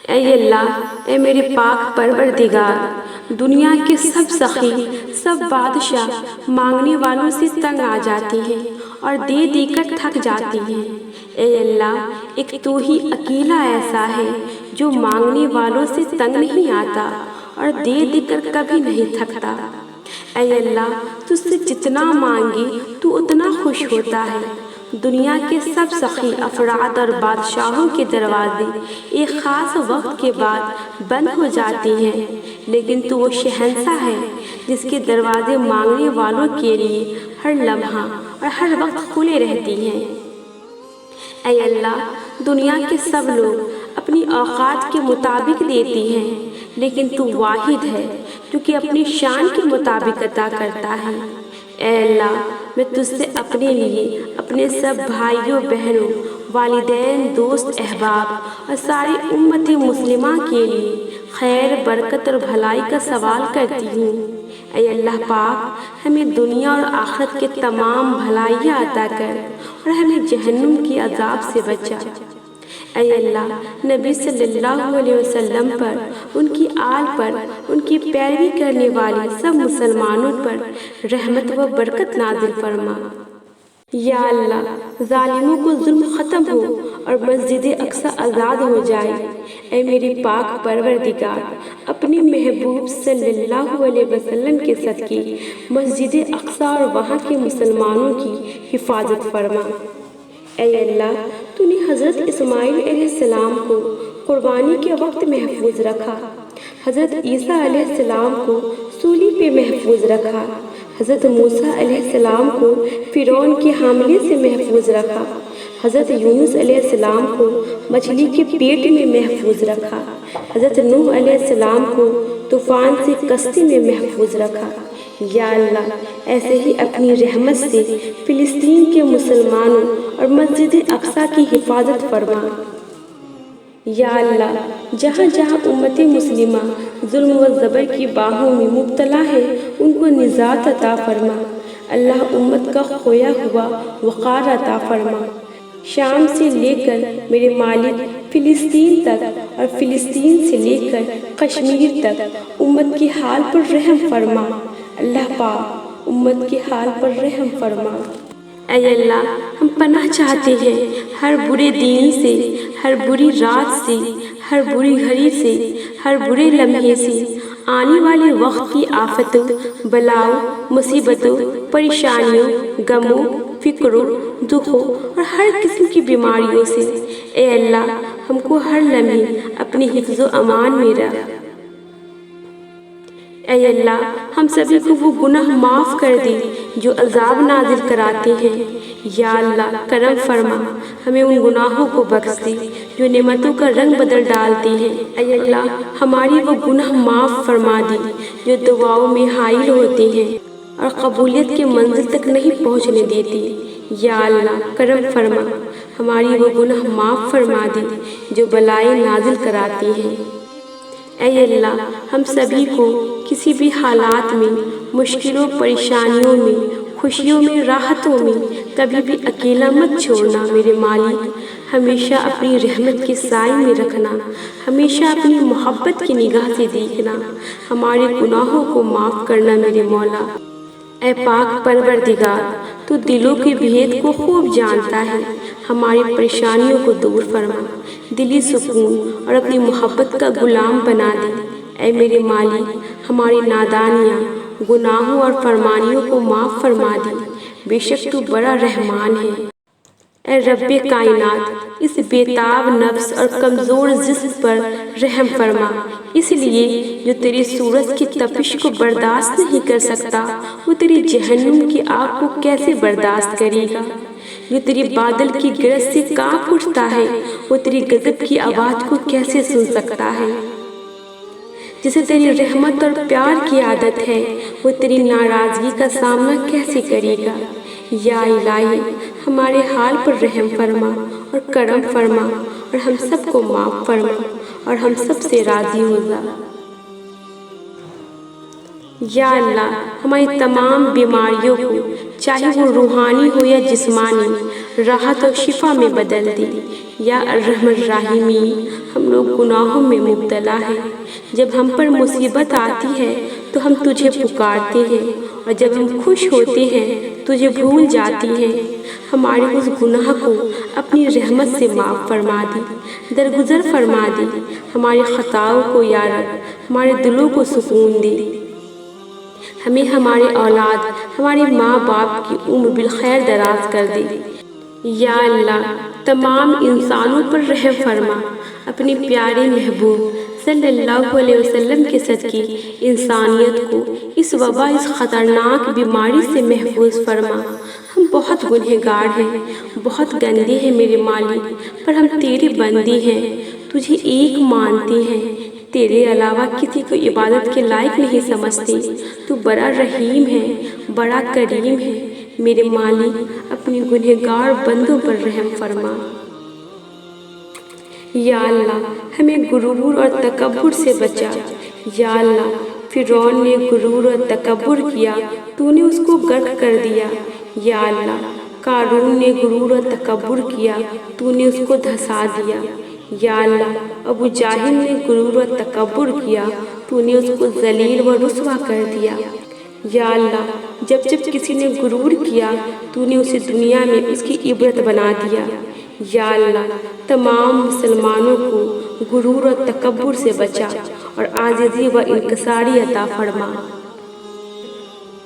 اے اللہ، اے میرے پاک پروردگار، دنیا کے سب سخی، سب بادشاہ مانگنے والوں سے تنگ آ جاتی ہیں اور دے دے کر تھک جاتی ہیں۔ اے اللہ، ایک تو ہی اکیلا ایسا ہے جو مانگنے والوں سے تنگ نہیں آتا اور دے دے کر کبھی نہیں تھکتا۔ اے اللہ، تجھ سے جتنا مانگے تو اتنا خوش ہوتا ہے۔ دنیا کے سب سخی افراد اور بادشاہوں کے دروازے ایک خاص وقت کے بعد بند ہو جاتے ہیں، لیکن تو وہ شہنشاہ ہے جس کے دروازے مانگنے والوں کے لیے ہر لمحہ اور ہر وقت کھلے رہتی ہیں۔ اے اللہ، دنیا کے سب لوگ اپنی اوقات کے مطابق دیتے ہیں، لیکن تو واحد ہے جو کہ اپنی شان کے مطابق عطا کرتا ہے۔ اے اللہ، میں تجھ سے اپنے لیے، اپنے سب بھائیوں بہنوں، والدین، دوست، احباب اور ساری امت مسلمہ کے لیے خیر، برکت اور بھلائی کا سوال کرتی ہوں۔ اے اللہ پاک، ہمیں دنیا اور آخرت کے تمام بھلائیاں عطا کر اور ہمیں جہنم کے عذاب سے بچا۔ اے اللہ، نبی صلی اللہ علیہ وسلم پر، ان کی آل پر، ان کی پیروی کرنے والے سب مسلمانوں پر رحمت و برکت نازل فرما۔ یا اللہ، ظالموں کو ظلم ختم ہو اور مسجد اقصی آزاد ہو جائے۔ اے میرے پاک پروردگار، اپنے محبوب صلی اللہ علیہ وسلم کے صدقے مسجد اقصی اور وہاں کے مسلمانوں کی حفاظت فرما۔ اے اللہ، تو نے حضرت اسماعیل علیہ السلام کو قربانی کے وقت محفوظ رکھا، حضرت عیسیٰ علیہ السلام کو سولی پہ محفوظ رکھا، حضرت موسیٰ علیہ السلام کو فرعون کے حملے سے محفوظ رکھا، حضرت یونس علیہ السلام کو مچھلی کے پیٹ میں محفوظ رکھا، حضرت نوح علیہ السلام کو طوفان سے کشتی میں محفوظ رکھا۔ یا اللہ، ایسے ہی اپنی رحمت سے فلسطین کے مسلمانوں اور مسجد اقصی کی حفاظت فرما۔ یا اللہ، جہاں جہاں امت مسلمہ ظلم و جبر کی باہوں میں مبتلا ہے، ان کو نجات عطا فرما۔ اللہ، امت کا کھویا ہوا وقار عطا فرما۔ شام سے لے کر میرے مالک فلسطین تک اور فلسطین سے لے کر کشمیر تک امت کے حال پر رحم فرما۔ اللہ پاک، امت کے حال پر رحم فرما۔ اے اللہ، ہم پناہ چاہتے ہیں ہر برے دین سے، ہر بری رات سے، ہر بری گھڑی سے، ہر برے لمحے سے، آنے والے وقت کی آفتوں، بلاؤں، مصیبتوں، پریشانیوں، غموں، فکروں، دکھوں اور ہر قسم کی بیماریوں سے۔ اے اللہ، ہم کو ہر لمحے اپنی حفظ و امان میں رکھ۔ اے اللہ، ہم سبھی کو وہ گناہ معاف کر دے جو عذاب نازل کراتے ہیں۔ یا اللہ، کرم فرما، ہمیں ان گناہوں کو بخش دے جو نعمتوں کا رنگ بدل ڈالتے ہیں۔ اے اللہ، ہماری وہ گناہ معاف فرما دے جو دعاؤں میں حائل ہوتے ہیں اور قبولیت کے منزل تک نہیں پہنچنے دیتے۔ یا اللہ، کرم فرما، ہماری وہ گناہ معاف فرما دے جو بلائیں نازل کراتے ہیں۔ اے اللہ، ہم سبھی کو کسی بھی حالات میں، مشکلوں، پریشانیوں میں، خوشیوں میں، راحتوں میں کبھی بھی اکیلا مت چھوڑنا میرے مالک۔ ہمیشہ اپنی رحمت کے سائے میں رکھنا، ہمیشہ اپنی محبت کی نگاہ سے دیکھنا، ہمارے گناہوں کو معاف کرنا میرے مولا۔ اے پاک پروردگار، تو دلوں کے بھید کو خوب جانتا ہے، ہماری پریشانیوں کو دور فرما، دلی سکون اور اپنی محبت کا غلام بنا دے۔ اے میرے مالک، ہماری نادانیاں، گناہوں اور فرمانیوں کو معاف فرما دے، بے شک تو بڑا رحمان ہے۔ اے رب کائنات، اس بے تاب نفس اور کمزور جسم پر رحم فرما۔ اس لیے جو تیری سورج کی تپش کو برداشت نہیں کر سکتا، وہ تیری جہنم کی آگ کو کیسے برداشت کرے گا؟ جو تیری بادل کی گرج سے کانپ اٹھتا ہے، وہ تیری غضب کی آواز کو کیسے سن سکتا ہے؟ جسے تیری رحمت اور پیار کی عادت ہے، وہ تیری ناراضگی کا سامنا کیسے کرے گا؟ یا الہی، ہمارے حال پر رحم فرما اور کرم فرما اور ہم سب کو معاف فرما اور ہم سب سے راضی ہو جا۔ یا اللہ، ہماری تمام بیماریوں کو، چاہے وہ روحانی ہو یا جسمانی، راحت اور شفا میں بدل دے۔ یا ارحم الراحمین، ہم لوگ گناہوں میں مبتلا ہیں۔ جب ہم پر مصیبت آتی ہے تو ہم تجھے پکارتے ہیں، اور جب ہم خوش ہوتے ہیں تجھے بھول جاتی ہیں۔ ہمارے اس گناہ کو اپنی رحمت سے معاف فرما دی، درگزر فرما دی۔ ہماری خطاؤں کو یا رب ہمارے دلوں کو سکون دے۔ ہمیں ہمارے اولاد، ہمارے ماں باپ کی عمر بالخیر دراز کر دے۔ یا اللہ تمام انسانوں پر رحم فرما، اپنے پیارے محبوب صلی اللہ علیہ وسلم کے صدقے انسانیت کو اس وبا، اس خطرناک بیماری سے محفوظ فرما۔ ہم بہت گنہگار ہیں، بہت گندے ہیں میرے مالک، پر ہم تیرے بندے ہیں، تجھے ایک مانتے ہیں، تیرے علاوہ کسی کو عبادت کے لائق نہیں سمجھتے۔ تو بڑا رحیم ہے، بڑا کریم ہے، میرے مالک اپنے گنہگار بندوں پر رحم فرما۔ یا اللہ ہمیں غرور اور تکبر سے بچا۔ یا اللہ فرعون نے غرور اور تکبر کیا، تو نے اس کو غرق کر دیا۔ یا اللہ قارون نے غرور اور تکبر کیا، تو نے اس کو دھسا دیا۔ یا اللہ ابو جہل نے غرور اور تکبر کیا، تو نے اس کو ذلیل و رسوا کر دیا۔ یا اللہ جب کسی نے غرور کیا تو نے اسے دنیا میں اس کی عبرت بنا دیا۔ یا اللہ تمام مسلمانوں کو غرور اور تکبر سے بچا اور عاجزی و انکساری عطا فرما۔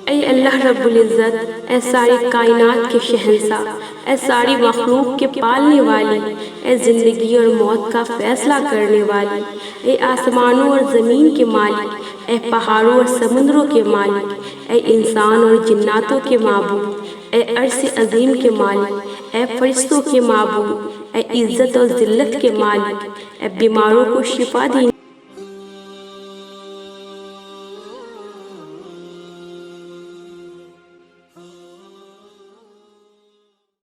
اے اللہ رب العزت، اے ساری کائنات کے شہنشاہ، اے ساری مخلوق کے پالنے والی، اے زندگی اور موت کا فیصلہ کرنے والی، اے آسمانوں اور زمین کے مالک، اے پہاڑوں اور سمندروں کے مالک، اے انسان اور جناتوں کے معبود، اے عرش عظیم کے مالک، اے فرشتوں کے معبود، اے عزت اور ذلت کے مالک، اے بیماروں کو شفا دینے